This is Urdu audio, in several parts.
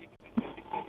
1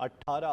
18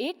1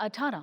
18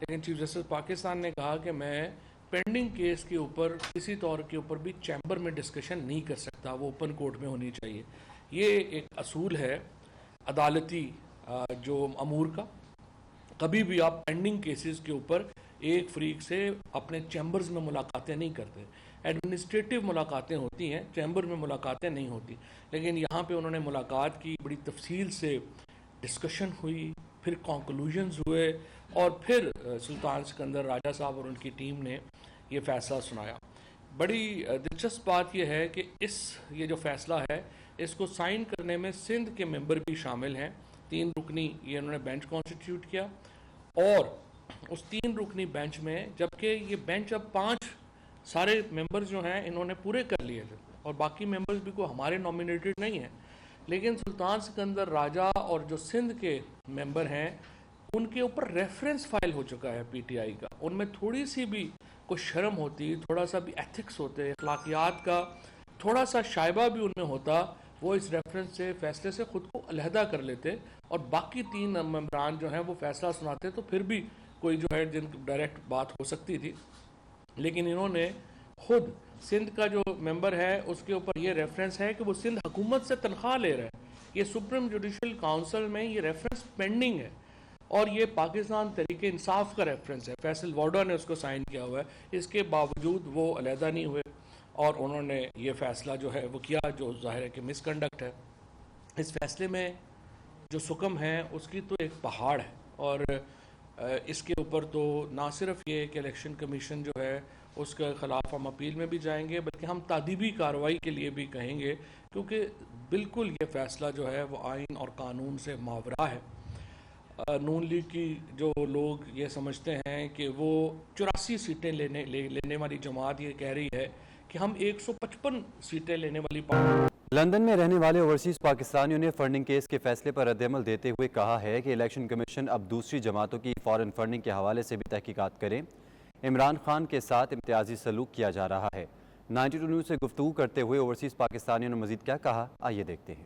لیکن چیف جسٹس پاکستان نے کہا کہ میں پینڈنگ کیس کے اوپر کسی طور کے اوپر بھی چیمبر میں ڈسکشن نہیں کر سکتا, وہ اوپن کورٹ میں ہونی چاہیے. یہ ایک اصول ہے عدالتی جو امور کا. کبھی بھی آپ پینڈنگ کیسز کے اوپر ایک فریق سے اپنے چیمبرز میں ملاقاتیں نہیں کرتے. ایڈمنسٹریٹو ملاقاتیں ہوتی ہیں, چیمبر میں ملاقاتیں نہیں ہوتی. لیکن یہاں پہ انہوں نے ملاقات کی, بڑی تفصیل سے ڈسکشن ہوئی, پھر کنکلوژنز ہوئے, اور پھر سلطان سکندر راجہ صاحب اور ان کی ٹیم نے یہ فیصلہ سنایا. بڑی دلچسپ بات یہ ہے کہ یہ جو فیصلہ ہے اس کو سائن کرنے میں سندھ کے ممبر بھی شامل ہیں. 3 رکنی یہ انہوں نے بینچ کانسٹیٹیوٹ کیا, اور اس 3 رکنی بینچ میں, جبکہ یہ بینچ اب 5 سارے ممبرز جو ہیں انہوں نے پورے کر لیے تھے, اور باقی ممبرز بھی کوئی ہمارے نامینیٹڈ نہیں ہیں, لیکن سلطان سکندر راجہ اور جو سندھ کے ممبر ہیں ان کے اوپر ریفرنس فائل ہو چکا ہے پی ٹی آئی کا. ان میں تھوڑی سی بھی کوئی شرم ہوتی, تھوڑا سا بھی ایتھکس ہوتے, اخلاقیات کا تھوڑا سا شائبہ بھی ان میں ہوتا, وہ اس ریفرنس سے فیصلے سے خود کو علیحدہ کر لیتے, اور باقی 3 ممبران جو ہیں وہ فیصلہ سناتے, تو پھر بھی کوئی جو ہے جن ڈائریکٹ بات ہو سکتی تھی. لیکن انہوں نے خود سندھ کا جو ممبر ہے اس کے اوپر یہ ریفرنس ہے کہ وہ سندھ حکومت سے تنخواہ لے رہا ہے. یہ سپریم جوڈیشل کاؤنسل میں یہ ریفرنس پینڈنگ ہے, اور یہ پاکستان تحریک انصاف کا ریفرنس ہے. فیصل وارڈا نے اس کو سائن کیا ہوا ہے, اس کے باوجود وہ علیحدہ نہیں ہوئے, اور انہوں نے یہ فیصلہ جو ہے وہ کیا, جو ظاہر ہے کہ مس کنڈکٹ ہے. اس فیصلے میں جو سکم ہے اس کی تو ایک پہاڑ ہے, اور اس کے اوپر تو نہ صرف یہ کہ الیکشن کمیشن جو ہے اس کے خلاف ہم اپیل میں بھی جائیں گے, بلکہ ہم تادیبی کارروائی کے لیے بھی کہیں گے, کیونکہ بالکل یہ فیصلہ جو ہے وہ آئین اور قانون سے ماورا ہے. نون لیگ کی جو لوگ یہ سمجھتے ہیں کہ وہ 84 سیٹیں لینے والی جماعت یہ کہہ رہی ہے کہ ہم 155 سیٹیں لینے والی لندن میں رہنے والے اوورسیز پاکستانیوں نے فنڈنگ کیس کے فیصلے پر رد عمل دیتے ہوئے کہا ہے کہ الیکشن کمیشن اب دوسری جماعتوں کی فارن فنڈنگ کے حوالے سے بھی تحقیقات کریں. عمران خان کے ساتھ امتیازی سلوک کیا جا رہا ہے. 92 نیوز سے گفتگو کرتے ہوئے اوورسیز پاکستانیوں نے مزید کیا کہا, آئیے دیکھتے ہیں.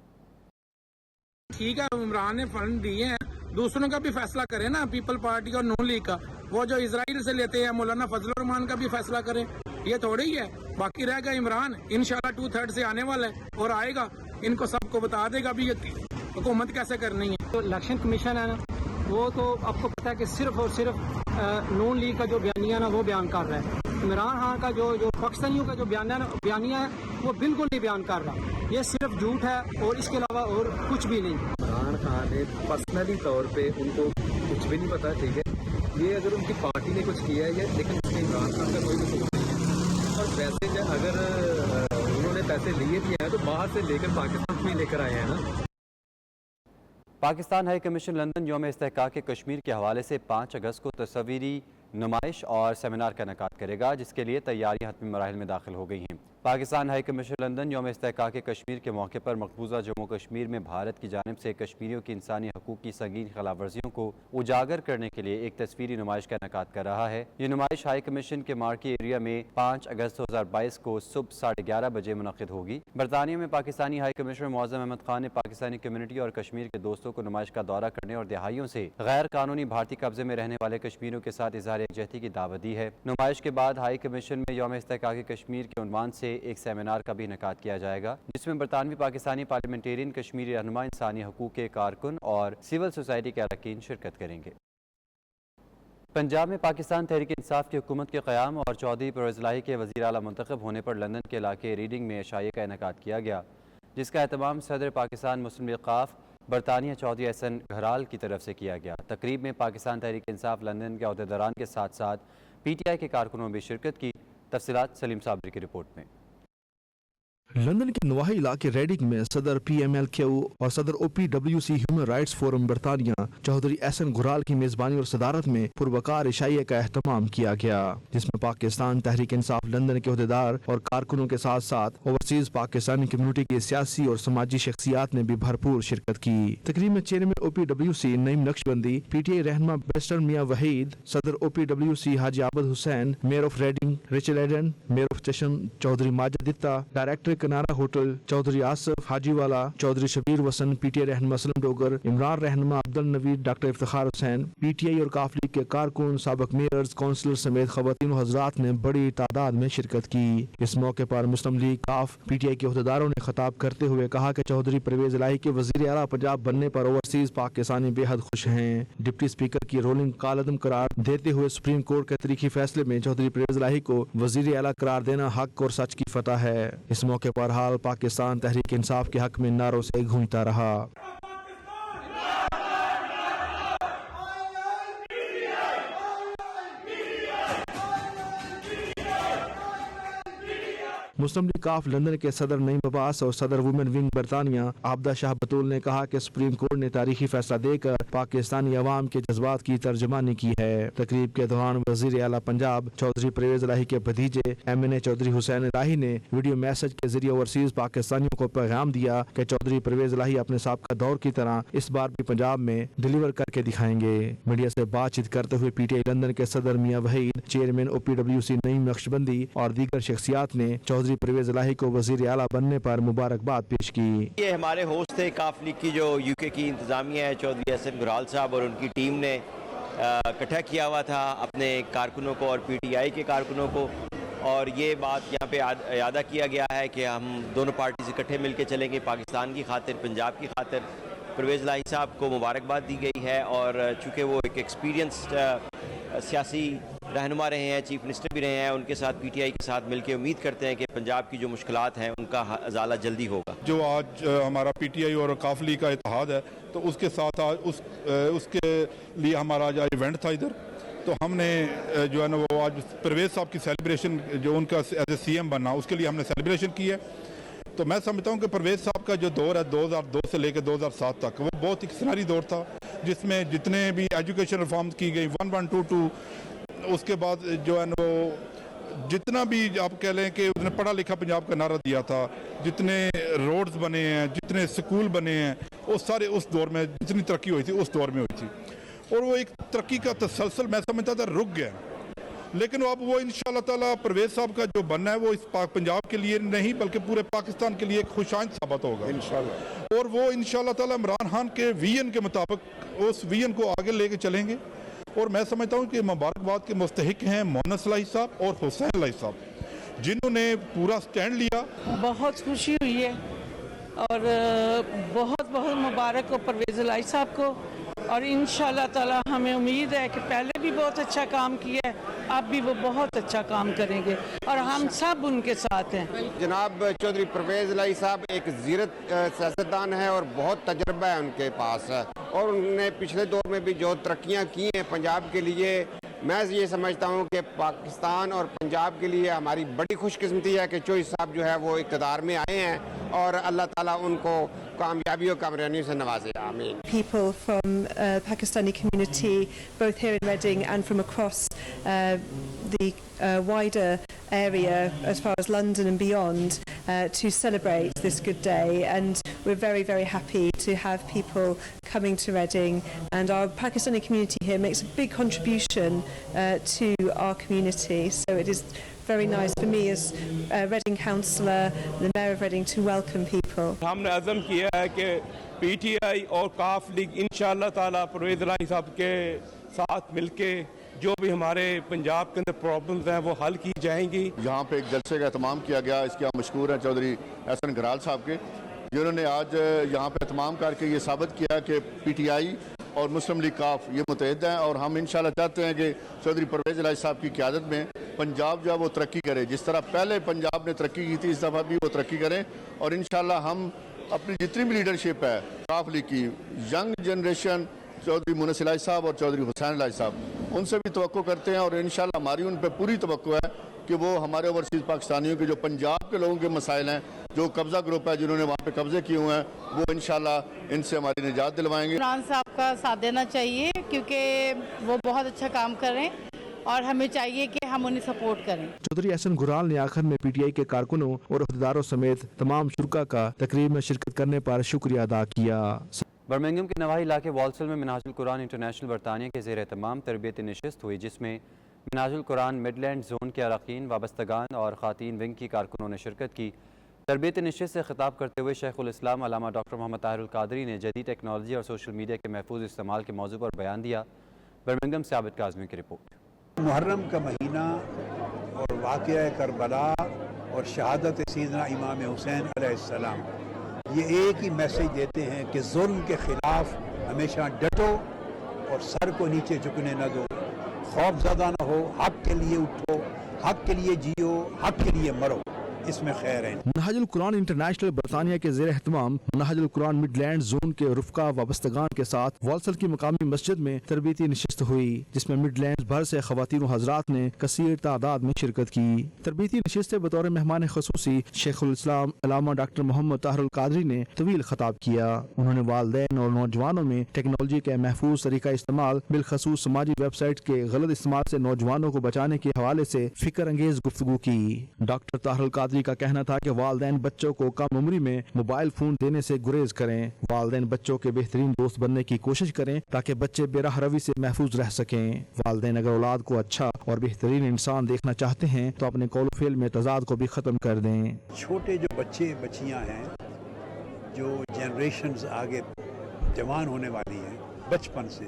ٹھیک ہے, عمران نے فنڈ دیے ہیں, دوسروں کا بھی فیصلہ کریں نا, پیپل پارٹی اور نون لیگ کا. وہ جو اسرائیل سے لیتے ہیں مولانا فضل الرحمان کا بھی فیصلہ کریں, یہ تھوڑی ہی ہے. باقی رہ گا عمران, انشاءاللہ 2/3 سے آنے والا ہے اور آئے گا, ان کو سب کو بتا دے گا بھی یہ حکومت کیسے کرنی ہے. جو الیکشن کمیشن ہے نا, وہ تو آپ کو پتا ہے کہ صرف اور صرف نون لیگ کا جو بیانیہ نا وہ بیان کر رہا ہے. عمران خان کا جو پاکستانیوں کا جو بیانیہ ہے وہ بالکل نہیں بیان کر رہا. یہ صرف جھوٹ ہے اور اس کے علاوہ اور کچھ بھی نہیں. عمران خان نے پرسنلی طور پہ ان کو کچھ بھی نہیں پتا, ٹھیک ہے, یہ اگر ان کی پارٹی نے کچھ کیا ہے لیکن اس میں عمران خان کا کوئی قصور نہیں ہے. اور پیسے اگر انہوں نے پیسے لیے بھی ہیں تو باہر سے لے کر پاکستان میں لے کر آئے ہیں نا. پاکستان ہائی کمیشن لندن یوم استحقاق کشمیر کے حوالے سے 5 اگست کو تصویری نمائش اور سیمینار کا انعقاد کرے گا, جس کے لیے تیاریاں حتمی مراحل میں داخل ہو گئی ہیں. پاکستان ہائی کمیشن لندن یوم استحقاق کشمیر کے موقع پر مقبوضہ جموں کشمیر میں بھارت کی جانب سے کشمیریوں کی انسانی حقوق کی سنگین خلاف ورزیوں کو اجاگر کرنے کے لیے ایک تصویری نمائش کا انعقاد کر رہا ہے. یہ نمائش ہائی کمیشن کے مارکی ایریا میں 5 اگست 2022 کو صبح 11:30 بجے منعقد ہوگی. برطانیہ میں پاکستانی ہائی کمشنر معظم احمد خان نے پاکستانی کمیونٹی اور کشمیر کے دوستوں کو نمائش کا دورہ کرنے اور دہائیوں سے غیر قانونی بھارتی قبضے میں رہنے والے کشمیریوں کے ساتھ اظہار یکجہتی کی دعوت دی ہے. نمائش کے بعد ہائی کمیشن میں یوم استحقاق کشمیر کے عنوان سے ایک سیمینار کا بھی انعقاد کیا جائے گا, جس میں برطانوی پاکستانی پارلیمنٹیرین, کشمیری رہنما, انسانی حقوق کے کارکن اور سول سوسائٹی کے اراکین شرکت کریں گے. پنجاب میں پاکستان تحریک انصاف کی حکومت کے قیام اور چودھری پرویز الہی کے وزیر اعلیٰ منتخب ہونے پر لندن کے علاقے ریڈنگ میں عشائیے کا انعقاد کیا گیا, جس کا اہتمام صدر پاکستان مسلم لیگ قاف برطانیہ چودھری احسن گھرال کی طرف سے کیا گیا. تقریب میں پاکستان تحریک انصاف لندن کے عہدیداران کے ساتھ ساتھ پی ٹی آئی کے کارکنوں نے بھی شرکت کی. تفصیلات سلیم صابری کی رپورٹ میں. لندن کے نواحی علاقے ریڈنگ میں صدر پی ایم ایل کیو اور صدر O P W C human rights forum برطانیہ چودھری احسن گھرال کی میزبانی اور صدارت میں پروقار عشائیے کا اہتمام کیا گیا, جس میں پاکستان تحریک انصاف لندن کے عہدیدار اور کارکنوں کے ساتھ ساتھ اوورسیز پاکستانی کمیونٹی کی سیاسی اور سماجی شخصیات نے بھی بھرپور شرکت کی. تقریب میں chairman O P W C Naeem Naqshbandi, P T I رہنما بیرسٹر میاں وحید, صدر O P W C Haji Abid Hussain, mayor of Reading Rachel Eden, mayor of Chesham Chaudhry Majid Ditta, director Kinara hotel Chaudhry Asif Haji والا چودھری شبیر وسن پی ٹی آئی رہنما اسلم ڈوگر عمران رہنما Abdul Naveed doctor Iftikhar Hussain P T I اور کاف لیگ کے کارکن سابق میئرز کونسلر سمیت خواتین و حضرات نے بڑی تعداد میں شرکت کی۔ اس موقع پر مسلم لیگ کاف پی ٹی آئی کے عہدیداروں نے خطاب کرتے ہوئے کہا کہ چودھری پرویز الہی کے وزیر اعلیٰ پنجاب بننے پر اوورسیز پاکستانی بے حد خوش ہیں۔ ڈپٹی اسپیکر کی رولنگ کال عدم قرار دیتے ہوئے سپریم کورٹ کے تاریخی فیصلے میں چودھری پرویز الہی کو وزیر اعلیٰ قرار دینا حق اور سچ کی فتح ہے۔ اس موقع پر حال پاکستان تحریک انصاف کے حق میں نعروں سے گونجتا رہا۔ مسلم لیگ کاف لندن کے صدر نعیم عباس اور صدر وومن ونگ برطانیہ عابدہ شاہ بطول نے کہا کہ سپریم کورٹ نے تاریخی فیصلہ دے کر پاکستانی عوام کے جذبات کی ترجمانی کی ہے۔ تقریب کے دوران وزیر اعلیٰ پنجاب چودھری پرویز الہی کے بھتیجے MNA چودھری حسین الہی نے ویڈیو میسج کے ذریعے اوورسیز پاکستانیوں کو پیغام دیا کہ چودھری پرویز الہی اپنے سابقہ دور کی طرح اس بار بھی پنجاب میں ڈیلیور کر کے دکھائیں گے۔ میڈیا سے بات چیت کرتے ہوئے پی ٹی آئی لندن کے صدر میاں وحید، چیئرمین OPWC نعیم نقشبندی اور دیگر شخصیات نے چودھری پرویز الہی کو وزیر اعلیٰ بننے پر مبارکباد پیش کی۔ یہ ہمارے ہوسٹ تھے کاف لیگ کی جو UK کی انتظامیہ ہے، چودھری حسن گرال صاحب اور ان کی ٹیم نے اکٹھا کیا ہوا تھا اپنے کارکنوں کو اور PTI کے کارکنوں کو، اور یہ بات یہاں پہ اعادہ کیا گیا ہے کہ ہم دونوں پارٹیز اکٹھے مل کے چلیں گے پاکستان کی خاطر، پنجاب کی خاطر۔ پرویز الہی صاحب کو مبارکباد دی گئی ہے، اور چونکہ وہ ایک ایکسپیرینسڈ سیاسی رہنما رہے ہیں، چیف منسٹر بھی رہے ہیں، ان کے ساتھ PTI کے ساتھ مل کے امید کرتے ہیں کہ پنجاب کی جو مشکلات ہیں ان کا ازالہ جلدی ہوگا۔ جو آج ہمارا PTI اور کاف لیگ کا اتحاد ہے، تو اس کے ساتھ اس کے لیے ہمارا جو ایونٹ تھا ادھر، تو ہم نے جو ہے نا وہ آج پرویز صاحب کی سیلیبریشن جو ان کا ایز اے CM بننا، اس کے لیے ہم نے سیلیبریشن کی ہے۔ تو میں سمجھتا ہوں کہ پرویز صاحب کا جو دور ہے 2002 سے لے کے 2007 تک، وہ بہت ایک سنہری دور تھا، جس میں جتنے بھی ایجوکیشن ریفارمز کی گئی 1122، اس کے بعد جو ہے نا وہ جتنا بھی آپ کہہ لیں کہ اس نے پڑھا لکھا پنجاب کا نعرہ دیا تھا، جتنے روڈز بنے ہیں، جتنے سکول بنے ہیں، وہ سارے اس دور میں جتنی ترقی ہوئی تھی اس دور میں ہوئی تھی، اور وہ ایک ترقی کا تسلسل میں سمجھتا تھا رک گیا، لیکن اب وہ انشاءاللہ تعالیٰ پرویز صاحب کا جو بننا ہے وہ اس پنجاب کے لیے نہیں بلکہ پورے پاکستان کے لیے ایک خوشائند ثابت ہوگا انشاءاللہ، اور وہ انشاءاللہ تعالیٰ عمران خان کے ویژن کے مطابق اس ویژن کو آگے لے کے چلیں گے، اور میں سمجھتا ہوں کہ مبارکباد کے مستحق ہیں مونس الہی صاحب اور حسین الہی صاحب، جنہوں نے پورا سٹینڈ لیا۔ بہت خوشی ہوئی ہے، اور بہت بہت مبارک ہو پرویز الہی صاحب کو، اور انشاءاللہ تعالی ہمیں امید ہے کہ پہلے بھی بہت اچھا کام کیا ہے، اب بھی وہ بہت اچھا کام کریں گے، اور ہم سب ان کے ساتھ ہیں۔ جناب چودھری پرویز الہی صاحب ایک زیرت سیاستدان ہے اور بہت تجربہ ہے ان کے پاس، اور انہوں نے پچھلے دور میں بھی جو ترقیاں کی ہیں پنجاب کے لیے، میں یہ سمجھتا ہوں کہ پاکستان اور پنجاب کے لیے ہماری بڑی خوش قسمتی ہے کہ چودھری صاحب جو ہے وہ اقتدار میں آئے ہیں، اور اللہ تعالیٰ ان کو کامیابی و کامیابیوں سے نوازے، آمین۔ People from Pakistani community, both here in Reading and from across the wider area as far as London and beyond, to celebrate this good day, and we're very, very happy to have people coming to Reading, and our Pakistani community here makes a big contribution to our community, so it is very nice for me as Reading councillor, the mayor of Reading, to welcome people. ہم نے عزم کیا ہے کہ PTI اور کاف لیگ انشاءاللہ تعالی پرویز الہی صاحب کے ساتھ مل کے جو بھی ہمارے پنجاب کے اندر پرابلمز ہیں وہ حل کی جائیں گی۔ یہاں پہ ایک جلسے کا اہتمام کیا گیا، اس کے ہم مشکور ہیں چودھری حسن گرال صاحب کے، جنہوں نے آج یہاں پہ اہتمام کر کے یہ ثابت کیا کہ PTI اور مسلم لیگ کاف یہ متحد ہیں، اور ہم انشاءاللہ چاہتے ہیں کہ چودھری پرویز الہی صاحب کی قیادت میں پنجاب جو ہے وہ ترقی کرے، جس طرح پہلے پنجاب نے ترقی کی تھی اس دفعہ بھی وہ ترقی کریں، اور انشاءاللہ ہم اپنی جتنی بھی لیڈرشپ ہے کاف لیگ کی ینگ جنریشن، چودھری مونس الہی صاحب اور چودھری حسین الہی صاحب، ان سے بھی توقع کرتے ہیں، اور انشاءاللہ ہماری ان پہ پوری توقع ہے کہ وہ ہمارے اوورسیز پاکستانیوں کے جو پنجاب کے لوگوں کے مسائل ہیں، جو قبضہ گروپ ہے جنہوں نے وہاں پہ قبضے کیے ہوئے ہیں، وہ انشاءاللہ ان سے ہماری نجات دلوائیں گے۔ عمران صاحب کا ساتھ دینا چاہیے کیونکہ وہ بہت اچھا کام کر رہے ہیں، اور ہمیں چاہیے کہ ہم انہیں سپورٹ کریں۔ چودھری حسن گرال نے آخر میں PTI کے کارکنوں اور عہدیداروں سمیت تمام شرکاء کا تقریب میں شرکت کرنے پر شکریہ ادا کیا۔ برمنگھم کے نواحی علاقے والسل میں منہاج القرآن انٹرنیشنل برطانیہ کے زیر اہتمام تربیتی نشست ہوئی، جس میں منہاج القرآن مڈ لینڈ زون کے اراکین، وابستگان اور خواتین ونگ کی کارکنوں نے شرکت کی۔ تربیت نشست سے خطاب کرتے ہوئے شیخ الاسلام علامہ ڈاکٹر محمد طاہر القادری نے جدید ٹیکنالوجی اور سوشل میڈیا کے محفوظ استعمال کے موضوع پر بیان دیا. برمنگھم سے عابد کاظمی کی رپورٹ. محرم کا مہینہ اور واقعہ کربلا اور شہادت سیدنا امام حسین علیہ السلام یہ ایک ہی میسیج دیتے ہیں کہ ظلم کے خلاف ہمیشہ ڈٹو اور سر کو نیچے جھکنے نہ دو، خوف زدہ نہ ہو، حق کے لیے اٹھو، حق کے لیے جیو، حق کے لیے مرو، اس میں خیر ہے. منہاج القرآن انٹرنیشنل برطانیہ کے زیر اہتمام منہاج القرآن مڈ لینڈ زون کے رفقا وابستگان کے ساتھ والسل کی مقامی مسجد میں تربیتی نشست ہوئی، جس میں مڈ لینڈز بھر سے خواتین و حضرات نے کثیر تعداد میں شرکت کی. تربیتی نشست بطور مہمان خصوصی شیخ الاسلام علامہ ڈاکٹر محمد طاہر القادری نے طویل خطاب کیا. انہوں نے والدین اور نوجوانوں میں ٹیکنالوجی کے محفوظ طریقہ استعمال، بالخصوص سماجی ویب سائٹ کے غلط استعمال سے نوجوانوں کو بچانے کے حوالے سے فکر انگیز گفتگو کی. ڈاکٹر طاہر القادری کا کہنا تھا کہ والدین بچوں کو کم عمری میں موبائل فون دینے سے گریز کریں. والدین بچوں کے بہترین دوست بننے کی کوشش کریں تاکہ بچے بے راہ روی سے محفوظ رہ سکیں. والدین اگر اولاد کو اچھا اور بہترین انسان دیکھنا چاہتے ہیں تو اپنے قول و فعل میں تضاد کو بھی ختم کر دیں. چھوٹے جو بچے بچیاں ہیں، جو جنریشنز آگے جوان ہونے والی ہیں، بچپن سے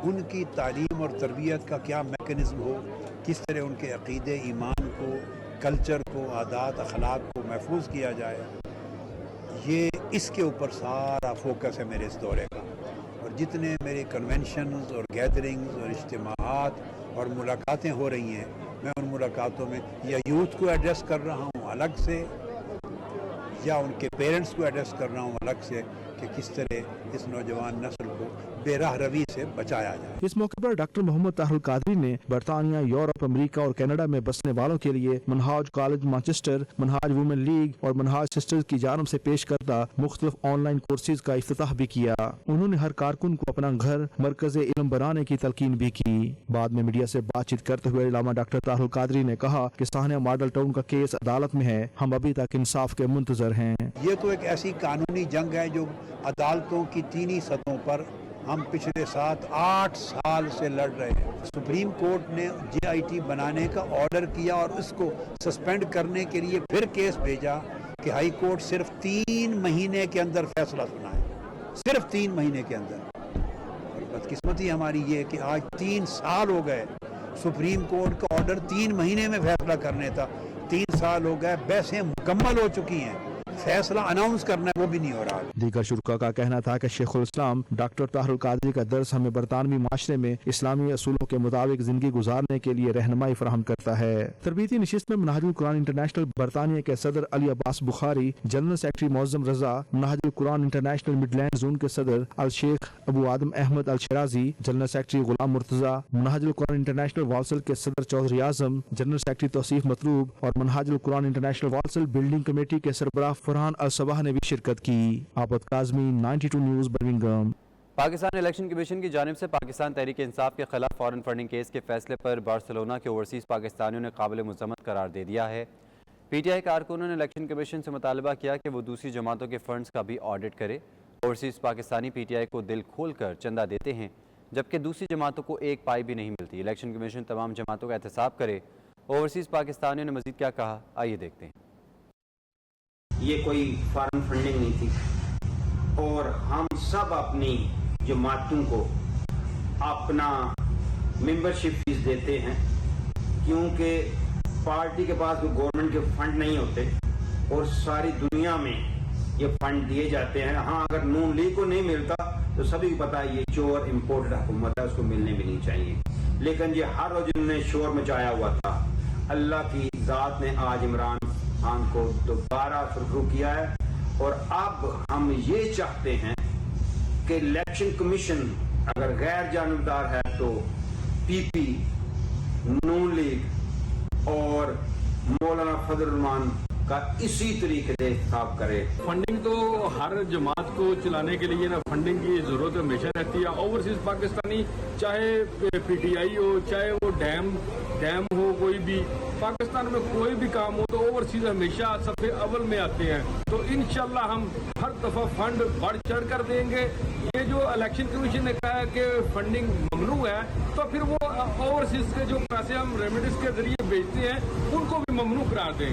ان کی تعلیم اور تربیت کا کیا میکانزم ہو، کس طرح ان کے عقیدے، ایمان کو، کلچر کو، عادات اخلاق کو محفوظ کیا جائے، یہ اس کے اوپر سارا فوکس ہے میرے اس دورے کا. اور جتنے میرے کنونشنز اور گیدرنگز اور اجتماعات اور ملاقاتیں ہو رہی ہیں، میں ان ملاقاتوں میں یا یوتھ کو ایڈریس کر رہا ہوں الگ سے، یا ان کے پیرنٹس کو ایڈریس کر رہا ہوں الگ سے کہ کس طرح اس نوجوان نسل کو بے راہ روی سے بچایا جائے. اس موقع پر ڈاکٹر محمد طاہر القادری نے برطانیہ، یورپ، امریکہ اور کینیڈا میں بسنے والوں کے لیے منہاج کالج مانچسٹر، منہاج وومن لیگ اور منہاج سسٹرز کی جانب سے پیش کردہ مختلف آن لائن کورسز کا افتتاح بھی کیا. انہوں نے ہر کارکن کو اپنا گھر مرکز علم بنانے کی تلقین بھی کی. بعد میں میڈیا سے بات چیت کرتے ہوئے علامہ ڈاکٹر طاہر القادری نے کہا کہ سانحہ ماڈل ٹاؤن کا کیس عدالت میں ہے، ہم ابھی تک انصاف کے منتظر ہیں. یہ تو ایک ایسی قانونی جنگ ہے جو عدالتوں کی تینی سطحوں پر ہم پچھلے 7-8 سال سے لڑ رہے ہیں. سپریم کورٹ نے JIT بنانے کا آرڈر کیا اور اس کو سسپینڈ کرنے کے لیے پھر کیس بھیجا کہ ہائی کورٹ صرف 3 مہینے کے اندر فیصلہ سنائے، صرف 3 مہینے کے اندر. اور بدقسمتی ہماری یہ کہ آج 3 سال ہو گئے، سپریم کورٹ کا آرڈر 3 مہینے میں فیصلہ کرنے تھا، 3 سال ہو گئے، بحثیں مکمل ہو چکی ہیں، فیصلہ اناؤنس کرنا ہے وہ بھی نہیں ہو رہا. دیگر شرکا کا کہنا تھا کہ شیخ الاسلام ڈاکٹر طاہر القادری کا درس ہمیں برطانوی معاشرے میں اسلامی اصولوں کے مطابق زندگی گزارنے کے لیے رہنمائی فراہم کرتا ہے. تربیتی نشست میں منہاج القرآن انٹرنیشنل برطانیہ کے صدر علی عباس بخاری، جنرل سیکرٹری معظم رضا، منہاج القرآن انٹرنیشنل مڈ لینڈ زون کے صدر الشیخ ابو آدم احمد الشرازی، جنرل سیکرٹری غلام مرتضی، منہاج القرآن انٹرنیشنل والسل کے صدر چودھری اعظم، جنرل سیکرٹری توصیف مطلوب اور منہاج القرآن انٹرنیشنل والسل بلڈنگ کمیٹی کے سربراہ فرحان الصباح نے بھی شرکت کی. Abid Kazmi, 92 news, Birmingham. Pakistan election commission کی جانب سے پاکستان تحریک انصاف کے خلاف فارن فنڈنگ کیس کے فیصلے پر بارسلونا کے اوورسیز پاکستانیوں نے قابل مذمت قرار دے دیا ہے. PTI کارکنوں نے الیکشن کمیشن سے مطالبہ کیا کہ وہ دوسری جماعتوں کے فنڈز کا بھی آڈٹ کرے. اوورسیز پاکستانی PTI کو دل کھول کر چندہ دیتے ہیں جبکہ دوسری جماعتوں کو ایک پائی بھی نہیں ملتی. الیکشن کمیشن تمام جماعتوں کا احتساب کرے. اوورسیز پاکستانیوں نے مزید کیا کہا، آئیے دیکھتے ہیں. یہ کوئی فارن فنڈنگ نہیں تھی اور ہم سب اپنی جماعتوں کو اپنا ممبرشپ فیس دیتے ہیں کیونکہ پارٹی کے پاس کوئی گورنمنٹ کے فنڈ نہیں ہوتے اور ساری دنیا میں یہ فنڈ دیے جاتے ہیں. ہاں اگر نون لیگ کو نہیں ملتا تو سبھی کو پتا ہے یہ چور امپورٹڈ حکومت ہے، اس کو ملنے بھی نہیں چاہیے. لیکن یہ ہر روز انہوں نے شور مچایا ہوا تھا. اللہ کی ذات نے آج عمران خان کو دوبارہ سرخرو کیا ہے اور اب ہم یہ چاہتے ہیں کہ الیکشن کمیشن اگر غیر جانبدار ہے تو PP، نون لیگ اور مولانا فضل الرحمان کا اسی طریقے سے انتخاب کرے. فنڈنگ تو ہر جماعت کو چلانے کے لیے نا فنڈنگ کی ضرورت ہمیشہ رہتی ہے. اوورسیز پاکستانی چاہے PTI ہو، چاہے وہ ڈیم ہو، کوئی بھی پاکستان میں کوئی بھی کام ہو تو اوورسیز ہمیشہ سب سے اول میں آتے ہیں. تو انشاءاللہ ہم ہر دفعہ فنڈ بڑھ چڑھ کر دیں گے. یہ جو الیکشن کمیشن نے کہا ہے کہ فنڈنگ ممنوع ہے تو پھر وہ اوورسیز کے جو پیسے ہم ریمیڈیز کے ذریعے بیچتے ہیں ان کو بھی ممنوع قرار دیں.